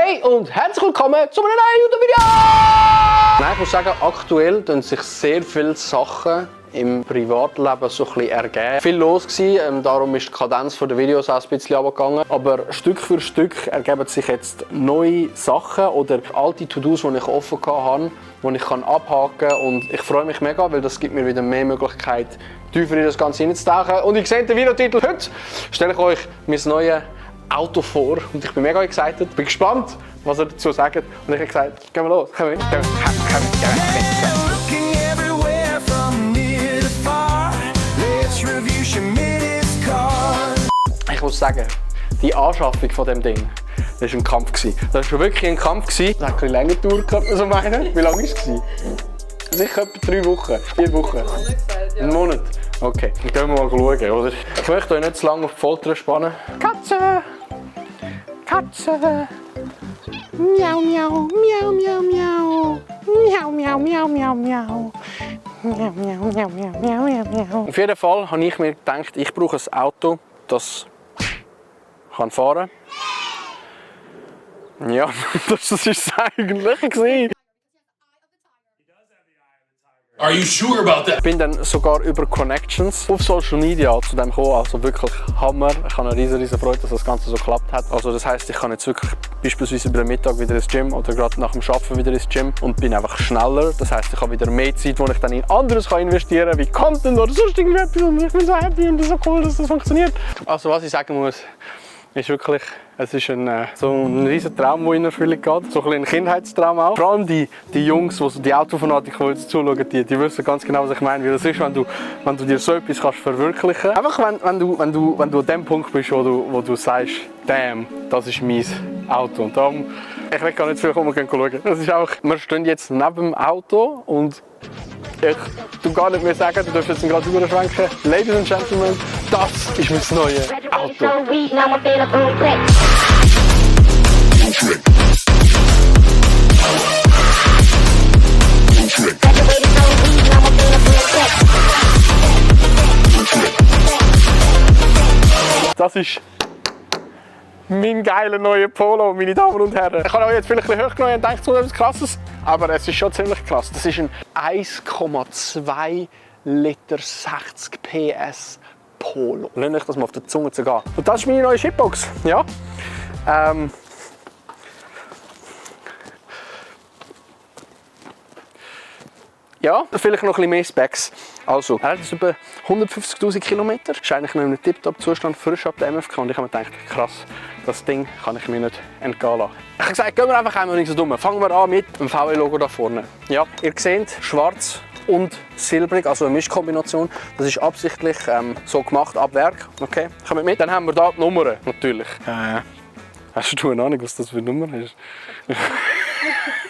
Hey und herzlich willkommen zu einem neuen YouTube-Video! Nein, ich muss sagen, aktuell tun sich sehr viele Sachen im Privatleben so ein bisschen ergeben. Viel los gewesen, darum ist die Kadenz der Videos auch ein bisschen runtergegangen. Aber Stück für Stück ergeben sich jetzt neue Sachen oder alte To-Dos, die ich offen hatte, die ich abhaken kann. Und ich freue mich mega, weil das gibt mir wieder mehr Möglichkeit, tiefer in das Ganze hineinzutauchen. Und ihr seht den Videotitel heute, stelle ich euch mein neues Auto vor. Und ich bin mega excited, bin gespannt, was er dazu sagt. Und ich habe gesagt, gehen wir los, komm mit. Ich muss sagen, die Anschaffung von dem Ding, das war ein Kampf. Das war schon wirklich ein Kampf. Das hat ein bisschen länger gedauert, könnte man so meinen. Wie lange war es? Sicher etwa 3 Wochen, 4 Wochen. Einen Monat? Okay, dann gehen wir mal schauen, oder? Ich möchte euch nicht zu lange auf die Folter spannen. Katze! Katze! Miau, miau, miau, miau, miau. Miau, miau, miau, miau, miau. Miau, miau, miau, miau, miau, miau. Auf jeden Fall habe ich mir gedacht, ich brauche ein Auto, das kann fahren. Ja, das war es eigentlich. Are you sure about that? Ich bin dann sogar über Connections auf Social Media zu dem gekommen, also wirklich Hammer. Ich habe eine riesen Freude, dass das Ganze so geklappt hat. Also das heisst, ich kann jetzt wirklich beispielsweise über den Mittag wieder ins Gym oder gerade nach dem Arbeiten wieder ins Gym und bin einfach schneller. Das heisst, ich habe wieder mehr Zeit, die ich dann in anderes investieren kann, wie Content oder sonst irgendetwas. Und ich bin so happy und so cool, dass das funktioniert. Also was ich sagen muss, ist wirklich, es ist so ein riesen Traum, der in Erfüllung geht. So ein Kindheitstraum auch. Vor allem die Jungs, die Autofanatiker, die jetzt zuschauen, die wissen ganz genau, was ich meine. Wie das ist, wenn du dir so etwas kannst verwirklichen kannst. Einfach wenn du an dem Punkt bist, wo du sagst, damn, das ist mein Auto. Und darum, ich will gar nicht zu viel kommen, wir schauen. Das ist einfach, wir stehen jetzt neben dem Auto und ich tu gar nicht mehr sagen, du darfst jetzt gerade überschwenken. Ladies and Gentlemen, das ist mein neues Auto. Das ist mein geiler neuer Polo, meine Damen und Herren. Ich habe euch jetzt vielleicht ein bisschen hochgenommen und denkt, es ist etwas Krasses, aber es ist schon ziemlich krass. Das ist ein 1,2 Liter 60 PS Polo. Lasst euch das mal auf der Zunge zu gehen. Und das ist meine neue Shipbox. Ja. Ja, vielleicht noch ein bisschen mehr Specs. Also, er hat über 150'000 Kilometer. Ist eigentlich noch in einem Tip-Top-Zustand, frisch ab der MFK. Und ich habe mir gedacht, krass, das Ding kann ich mir nicht entgehen lassen. Ich habe gesagt, gehen wir einfach einmal nicht so dumm. Fangen wir an mit dem VW-Logo da vorne. Ja, ihr seht, schwarz und silbrig, also eine Mischkombination. Das ist absichtlich so gemacht ab Werk. Okay, kommt mit. Dann haben wir hier die Nummern, natürlich. Hast du eine Ahnung, was das für Nummer ist?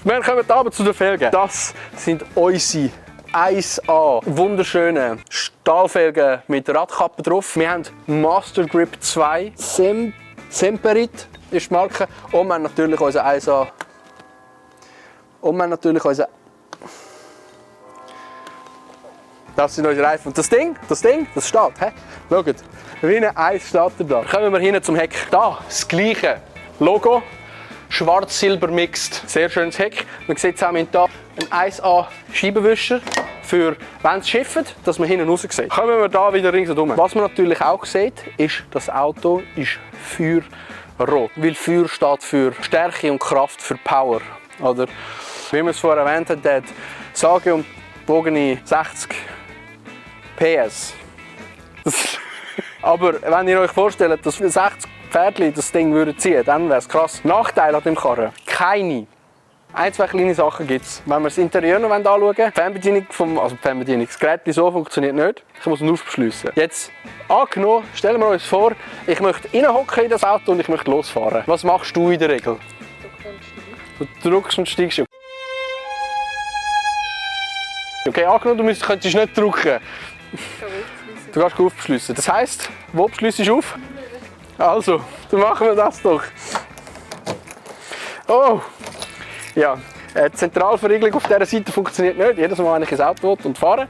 Wir kommen aber zu den Felgen. Das sind unsere 1A wunderschöne Stahlfelgen mit Radkappe drauf. Wir haben Master Grip 2 Semperit ist die Marke. Und wir haben natürlich unser 1A. Und wir haben natürlich unser. Das sind unsere Reifen. Und das Ding, das steht. He? Schaut, wie ein Eis steht da. Kommen wir hin zum Heck. Da, das gleiche Logo. Schwarz-Silber mixed. Sehr schönes Heck. Man sieht es auch hier ein 1A Scheibenwischer für, wenn es schifft, dass man hinten raus sieht. Kommen wir hier wieder ringsherum. Was man natürlich auch sieht, ist, das Auto ist feuerrot. Weil Feuer steht für Stärke und Kraft, für Power. Oder, wie wir es vorher erwähnt haben, der hat sage und bogene 60 PS. Aber wenn ihr euch vorstellt, dass 60 Pferdchen das Ding würden ziehen, dann wäre es krass. Nachteil an dem Karren? Keine. Ein, zwei kleine Sachen gibt es. Wenn wir das Interieur noch anschauen wollen, die Fernbedienung, das Gerät so funktioniert nicht. Ich muss ihn aufschliessen. Jetzt, angenommen, stellen wir uns vor, ich möchte reinhocken in das Auto und ich möchte losfahren. Was machst du in der Regel? Du drückst und steigst. Okay, angenommen, du könntest nicht drücken. Du kannst aufschliessen. Das heisst, wo schließt du auf? Also, dann machen wir das doch. Oh! Ja, die Zentralverriegelung auf dieser Seite funktioniert nicht. Jedes Mal, wenn ich ins Auto will und fahre,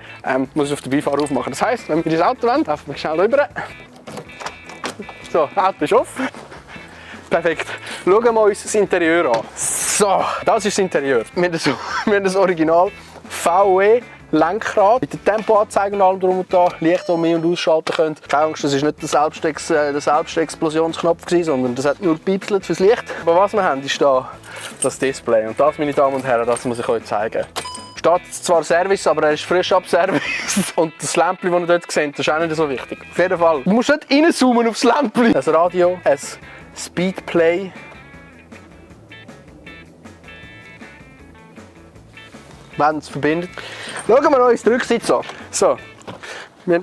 muss ich auf den Beifahrer aufmachen. Das heisst, wenn wir ins Auto wollen, laufen wir schnell rüber. So, das Auto ist offen. Perfekt. Schauen wir uns das Interieur an. So, das ist das Interieur. Wir haben das Original VW Lenkrad mit der Tempoanzeige und allem drum und dran, Licht, das wir und ausschalten könnt. Keine Angst, das war nicht der selbst Explosionsknopf, sondern das hat nur gepipselt fürs Licht. Aber was wir haben, ist da das Display. Und das, meine Damen und Herren, das muss ich euch zeigen. Steht zwar Service, aber er ist frisch ab Service. Und das Lämpchen, das ihr dort seht, das ist auch nicht so wichtig. Auf jeden Fall, du musst nicht reinzoomen aufs Lämpchen. Ein Radio, ein Speedplay. Wenn es verbindet. Schauen wir uns die Rückseite an. So. Wir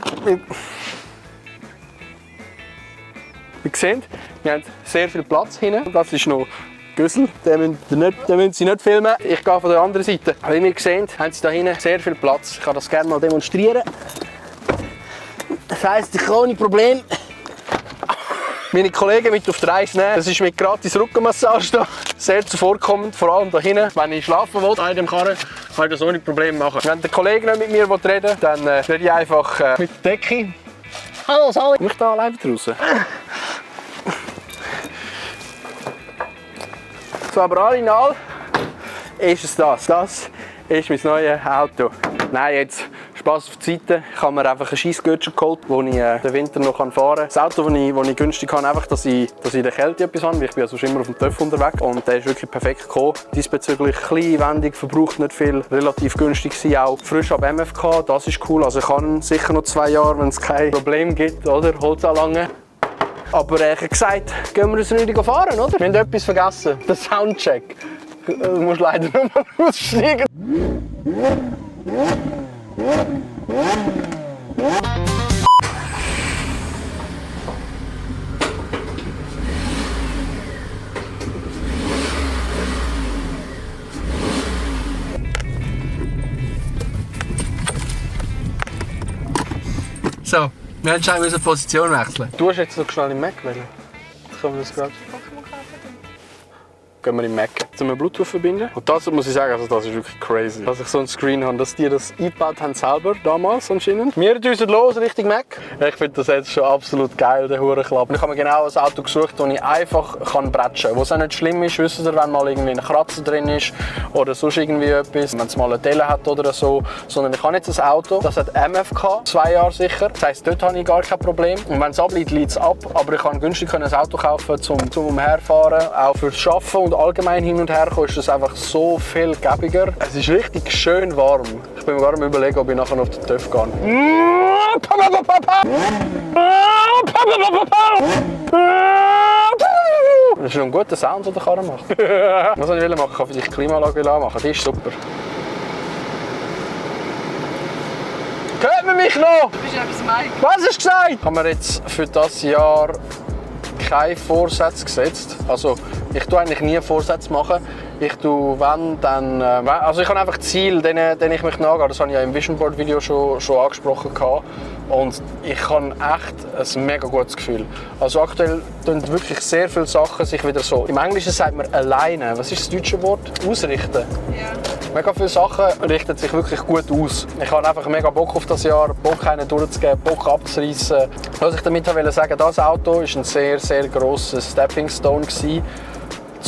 sehen, wir haben sehr viel Platz hinten. Das ist noch Güssel. Den müssen Sie nicht filmen. Ich gehe von der anderen Seite. Wie wir sehen, haben Sie da hinten sehr viel Platz. Ich kann das gerne mal demonstrieren. Das heisst, ich kann ohne Problem meine Kollegen mit auf die Reise nehmen. Das ist mit gratis Rückenmassage da. Sehr zuvorkommend, vor allem da hinten. Wenn ich schlafen will, in dem Karren, kann ich das ohne Probleme machen. Wenn der Kollege nicht mit mir reden will, dann rede ich einfach mit der Decke. Hallo, Sally. Ich bin da alleine draußen. So, aber all in all ist es das. Das ist mein neues Auto. Nein, jetzt Spass auf die Seite. Ich habe mir einfach einen Scheissgürtel geholt, wo ich den Winter noch fahren kann. Das Auto, das ich günstig habe, einfach, dass ich in der Kälte etwas habe, weil ich bin ja sonst immer auf dem TÜV unterwegs. Und der ist wirklich perfekt gekommen. Diesbezüglich klein, wendig, verbraucht nicht viel, relativ günstig gewesen, auch frisch ab MFK. Das ist cool. Also ich kann sicher noch 2 Jahre, wenn es kein Problem gibt, oder? Holzanlangen. Aber ich habe gesagt, gehen wir uns nicht fahren, oder? Wir haben etwas vergessen, den Soundcheck. Du musst leider noch mal aussteigen. So, wir haben schon unsere Position wechseln. Du hast jetzt noch schnell im Mac wählen. Jetzt können wir das gerade. Gehen wir im Mac. Jetzt wir Bluetooth verbinden. Und das muss ich sagen, also das ist wirklich crazy. Dass ich so ein Screen habe, dass die das iPad haben selber damals anscheinend. Wir düsen los Richtung Mac. Ich finde das jetzt schon absolut geil, der Hurenklapp. Ich habe mir genau ein Auto gesucht, das ich einfach bretschen kann. Wo es auch nicht schlimm ist, wisst ihr, wenn mal irgendwie ein Kratzer drin ist oder sonst irgendwie etwas, wenn es mal eine Delle hat oder so. Sondern ich habe jetzt ein Auto, das hat MFK, 2 Jahre sicher. Das heisst, dort habe ich gar kein Problem. Und wenn es ableitet, leitet es ab. Aber ich kann günstig ein Auto kaufen, zum Umherfahren, auch fürs Arbeiten und allgemein hin und her kommen, ist das einfach so viel gäbiger. Es ist richtig schön warm. Ich bin mir gar am Überlegen, ob ich nachher auf den TÜV gehe. Das ist ein guter Sound, den der Karren macht. Was ich will machen, ich kann vielleicht die Klimaanlage machen. Die ist super. Hört man mich noch? Du bist etwas Mike. Was hast du gesagt? Ich habe mir jetzt für dieses Jahr keine Vorsätze gesetzt. Also, ich tue eigentlich nie Vorsätze machen. Ich tue, wenn, dann... also ich habe einfach Ziele, denen ich mich nachgehe. Das habe ich ja im Vision Board Video schon angesprochen. Und ich habe echt ein mega gutes Gefühl. Also aktuell tun wirklich sehr viele Sachen sich wieder so... Im Englischen sagt man alleine. Was ist das deutsche Wort? Ausrichten. Ja. Mega viele Sachen richten sich wirklich gut aus. Ich habe einfach mega Bock auf das Jahr, Bock einen durchzugeben, Bock abzureißen. Was ich damit wollte sagen, das Auto war ein sehr, sehr grosser Stepping Stone gewesen,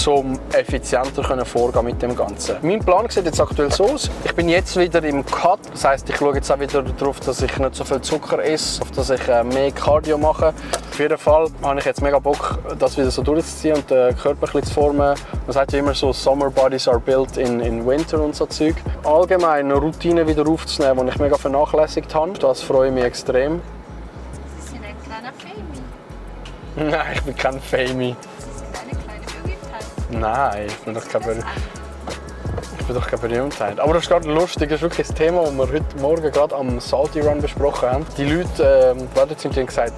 um effizienter vorgehen mit dem Ganzen. Mein Plan sieht jetzt aktuell so aus. Ich bin jetzt wieder im Cut. Das heisst, ich schaue jetzt auch wieder darauf, dass ich nicht so viel Zucker esse, auf dass ich mehr Cardio mache. Auf jeden Fall habe ich jetzt mega Bock, das wieder so durchzuziehen und den Körper ein bisschen zu formen. Man sagt ja immer so, Summer Bodies are built in Winter und so Zeug. Allgemein eine Routine wieder aufzunehmen, die ich mega vernachlässigt habe. Das freue ich mich extrem. Sie sind ein kleiner Fami. Nein, ich bin kein Fami. Nein, ich bin doch keine Berühmtheit. Aber das ist gerade lustig, das ist wirklich das Thema, das wir heute Morgen gerade am Salty Run besprochen haben. Die Leute werden zu mir gesagt,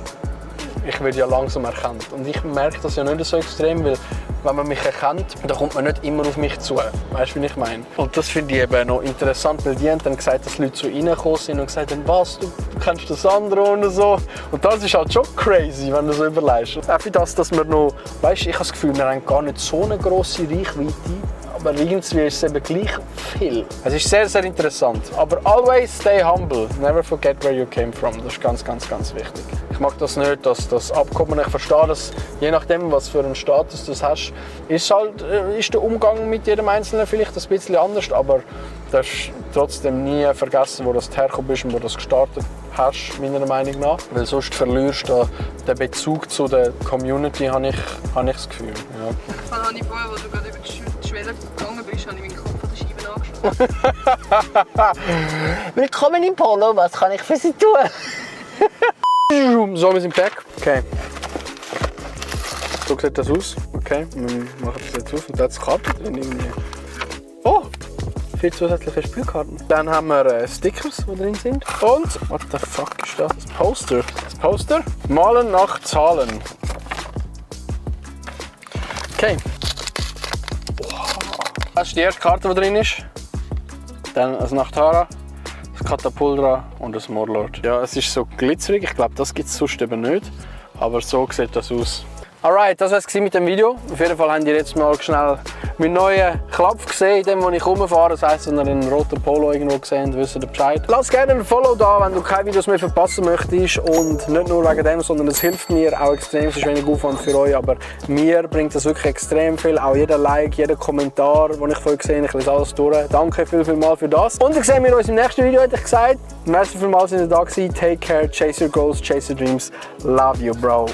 ich werde ja langsam erkannt. Und ich merke das ja nicht so extrem, weil wenn man mich erkennt, dann kommt man nicht immer auf mich zu. Weißt du, wie ich meine? Und das finde ich eben noch interessant, weil die haben dann gesagt, dass Leute zu ihnen gekommen sind und gesagt haben, was, du kennst das andere und so. Und das ist halt schon crazy, wenn du so überlegst. Auch für das, dass wir noch, weißt du, ich habe das Gefühl, wir haben gar nicht so eine grosse Reichweite. aber irgendwie ist es eben gleich viel. Es ist sehr, sehr interessant. Aber always stay humble. Never forget where you came from. Das ist ganz, ganz, ganz wichtig. Ich mag das nicht, dass das Abkommen, ich verstehe das, je nachdem, was für einen Status du hast, ist der Umgang mit jedem Einzelnen vielleicht ein bisschen anders, aber du darfst trotzdem nie vergessen, wo du hergekommen bist und wo du das gestartet hast, meiner Meinung nach. Weil sonst verlierst du den Bezug zu der Community, habe ich das Gefühl. Ja. Dann habe ich vorher, als du gerade über die Schwelle gegangen bist, habe ich meinen Kopf an der Scheibe angeschaut. Willkommen im Polo, was kann ich für Sie tun? So, wir sind back. Okay. So sieht das aus. Okay, wir machen das jetzt auf und da ist die Karte drin irgendwie. Oh! 4 zusätzliche Spielkarten. Dann haben wir Stickers, die drin sind. Und, what the fuck ist das? Das Poster. Das Poster. Malen nach Zahlen. Okay. Das ist die erste Karte, die drin ist. Dann ein Nachtara, ein Katapultra und ein Morlord. Ja, es ist so glitzerig. Ich glaube, das gibt es sonst eben nicht. Aber so sieht das aus. Alright, das war es mit dem Video. Auf jeden Fall habt ihr jetzt mal schnell meinen neuen Klapf gesehen, in dem, wo ich rumfahre. Das heisst, wenn ihr einen roten Polo irgendwo gesehen habt, wisst ihr Bescheid. Lass gerne ein Follow da, wenn du keine Videos mehr verpassen möchtest. Und nicht nur wegen dem, sondern es hilft mir auch extrem. Es ist wenig Aufwand für euch, aber mir bringt das wirklich extrem viel. Auch jeder Like, jeder Kommentar, den ich vorhin gesehen habe, ich lese alles durch. Danke vielmals für das. Und dann sehen wir uns im nächsten Video, hätte ich gesagt. Merci vielmals, dass ihr da gewesen. Take care, chase your goals, chase your dreams. Love you, bro.